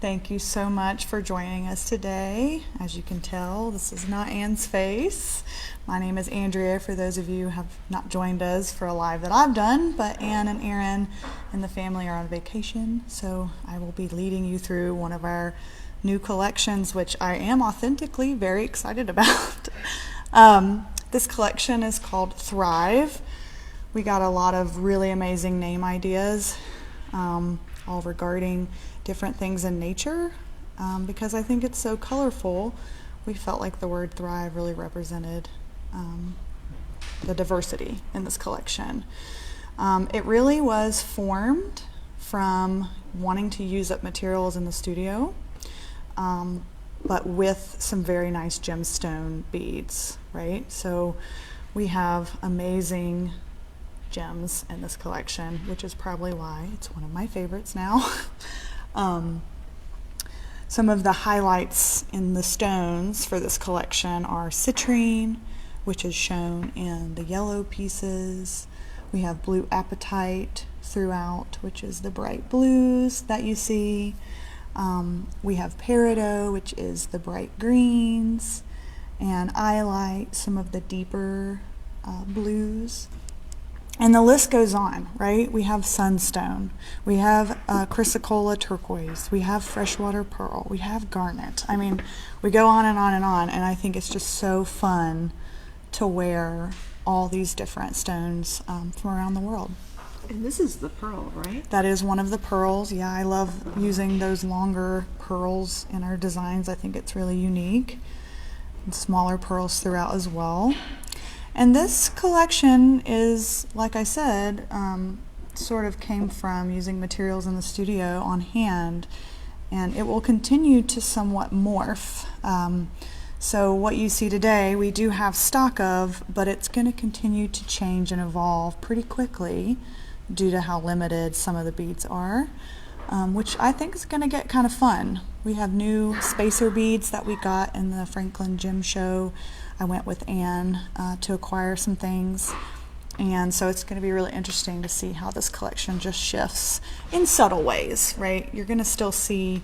Thank you so much for joining us today. As you can tell, this is not Anne's face. My name is Andrea, for those of you who have not joined us for a live that I've done, but Anne and Aaron and the family are on vacation, so I will be leading you through one of our new collections, which I am authentically very excited about. This collection is called Thrive. We got a lot of really amazing name ideas, all regarding different things in nature, because I think it's so colorful. We felt like the word thrive really represented the diversity in this collection. It really was formed from wanting to use up materials in the studio, but with some very nice gemstone beads, right? So we have amazing gems in this collection, which is probably why it's one of my favorites now. Some of the highlights in the stones for this collection are citrine, which is shown in the yellow pieces. We have blue apatite throughout, which is the bright blues that you see. We have peridot, which is the bright greens, and iolite, some of the deeper blues. And the list goes on, right? We have sunstone, we have chrysocolla turquoise, we have freshwater pearl, we have garnet. I mean, we go on and on and on, and I think it's just so fun to wear all these different stones from around the world. And this is the pearl, right? That is one of the pearls. Yeah, I love using those longer pearls in our designs. I think it's really unique. And smaller pearls throughout as well. And this collection is, like I said, sort of came from using materials in the studio on hand, and it will continue to somewhat morph. So what you see today, we do have stock of, but it's going to continue to change and evolve pretty quickly due to how limited some of the beads are, which I think is going to get kind of fun. We have new spacer beads that we got in the Franklin Gem Show. I went with Anne to acquire some things, and so it's going to be really interesting to see how this collection just shifts in subtle ways, right? You're going to still see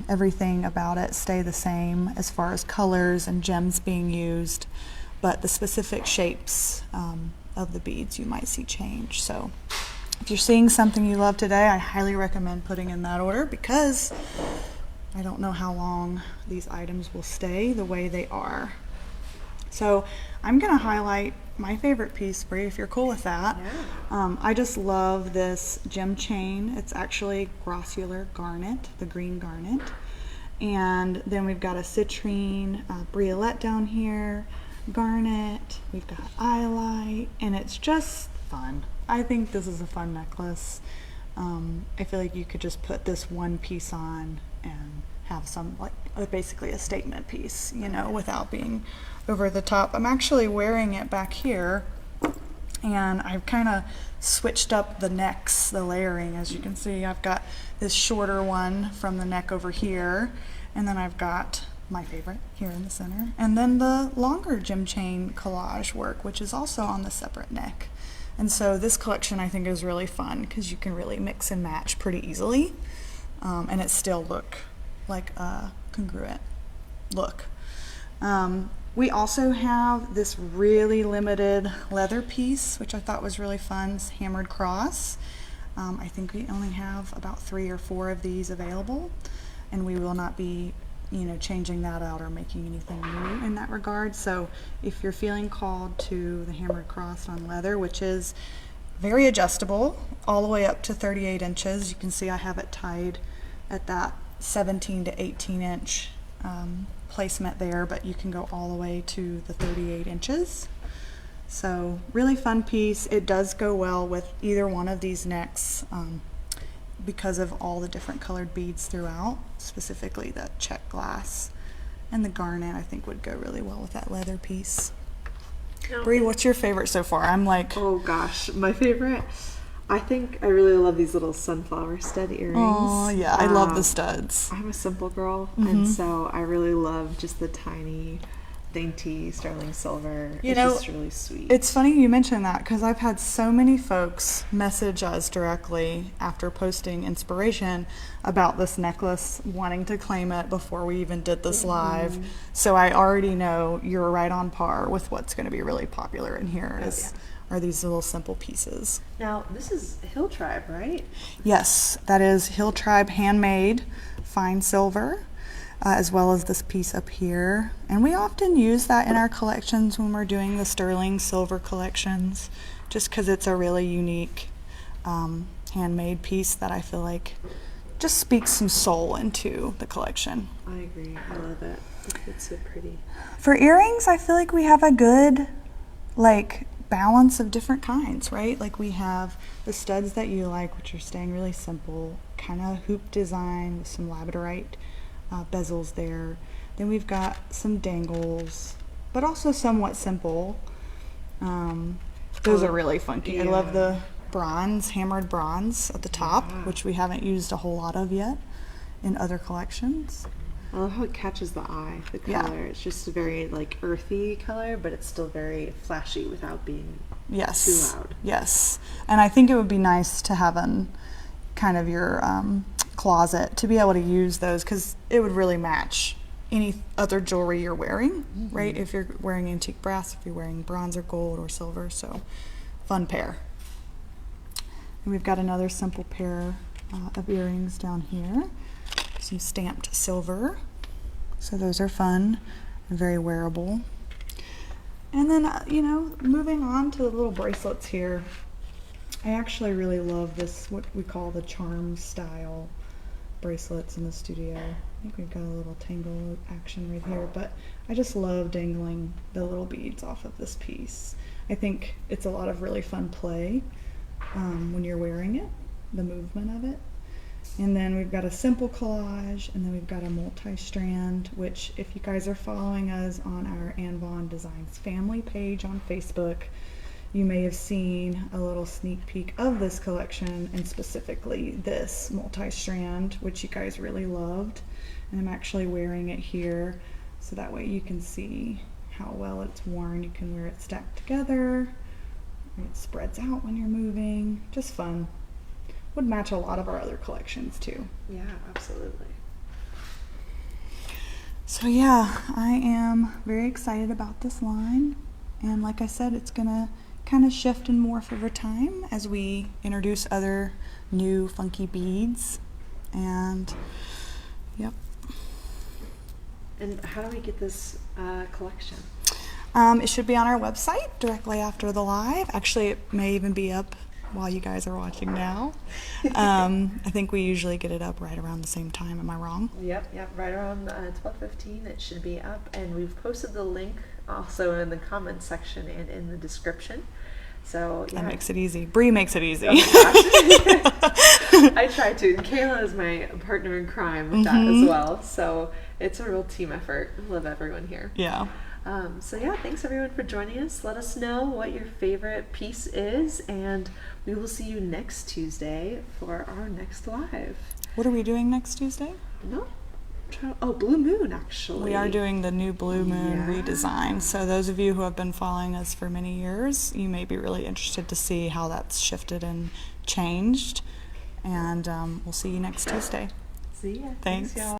everything about it stay the same as far as colors and gems being used, but the specific shapes of the beads you might see change. So if you're seeing something you love today, I highly recommend putting in that order, because I don't know how long these items will stay the way they are. So I'm going to highlight my favorite piece for you, if you're cool with that. Yeah. I just love this gem chain. It's actually grossular garnet, the green garnet. And then we've got a citrine, briolette down here, garnet, we've got iolite, and it's just fun. I think this is a fun necklace. I feel like you could just put this one piece on and have some, like, basically a statement piece, you know, without being over the top. I'm actually wearing it back here, and I've kind of switched up the necks, the layering. As you can see, I've got this shorter one from the neck over here, and then I've got my favorite here in the center, and then the longer gem chain collage work, which is also on the separate neck. And so this collection I think is really fun because you can really mix and match pretty easily, and it still look like a congruent look. We also have this really limited leather piece, which I thought was really fun, this hammered cross. I think we only have about 3 or 4 of these available, and we will not be, you know, changing that out or making anything new in that regard. So if you're feeling called to the hammered cross on leather, which is very adjustable all the way up to 38 inches, you can see I have it tied at that 17 to 18 inch placement there, but you can go all the way to the 38 inches. So really fun piece. It does go well with either one of these necks because of all the different colored beads throughout, specifically the check glass and the garnet. I think would go really well with that leather piece. Bree, what's your favorite so far? I'm like, oh gosh, my favorite, I think I really love these little sunflower stud earrings. oh yeah, I love the studs. I'm a simple girl, and so I really love just the tiny dainty sterling silver. You It's know, just really sweet. It's funny you mention that because I've had so many folks message us directly after posting inspiration about this necklace, wanting to claim it before we even did this live. So I already know you're right on par with what's going to be really popular in here are these little simple pieces. Now, this is Hill Tribe, right? Yes, that is Hill Tribe handmade fine silver. As well as this piece up here. And we often use that in our collections when we're doing the sterling silver collections, just because it's a really unique handmade piece that I feel like just speaks some soul into the collection. I agree. I love it. It's so pretty. For earrings, I feel like we have a good balance of different kinds, right? Like we have the studs that you like, which are staying really simple, kind of hoop design with some labradorite bezels there. Then we've got some dangles, but also somewhat simple. Those are really funky. I love the bronze, hammered bronze at the top, which we haven't used a whole lot of yet in other collections. I love how it catches the eye, the color. It's just a very earthy color, but it's still very flashy without being too loud. Yes, and I think it would be nice to have in kind of your closet to be able to use those because it would really match any other jewelry you're wearing, right? If you're wearing antique brass, if you're wearing bronze or gold or silver, so fun pair. And we've got another simple pair of earrings down here, some stamped silver, so those are fun and very wearable. And then moving on to the little bracelets here, I actually really love this, what we call the charm style bracelets in the studio. I think we've got a little tangle action right here, but I just love dangling the little beads off of this piece. I think it's a lot of really fun play when you're wearing it, the movement of it. And then we've got a simple collage, and then we've got a multi-strand, which if you guys are following us on our Anne Vaughn Designs family page on Facebook, you may have seen a little sneak peek of this collection, and specifically this multi-strand, which you guys really loved. And I'm actually wearing it here, so that way you can see how well it's worn. You can wear it stacked together. It spreads out when you're moving. Just fun. Would match a lot of our other collections too. Yeah, absolutely. So yeah, I am very excited about this line. And like I said, it's gonna kind of shift and morph over time as we introduce other new funky beads. And yep. And how do we get this collection? It should be on our website directly after the live. Actually, it may even be up while you guys are watching now. I think we usually get it up right around the same time. Am I wrong? Yep, right around 12:15 it should be up, and we've posted the link also in the comments section and in the description. So yeah. That makes it easy. Bree makes it easy. I try to. Kayla is my partner in crime with that as well. So it's a real team effort. I love everyone here. Yeah. So yeah, thanks everyone for joining us. Let us know what your favorite piece is, and we will see you next Tuesday for our next live. What are we doing next Tuesday? No. Oh, Blue Moon, actually. We are doing the new Blue Moon redesign. So those of you who have been following us for many years, you may be really interested to see how that's shifted and changed. And we'll see you next Tuesday. See ya. Thanks. Y'all.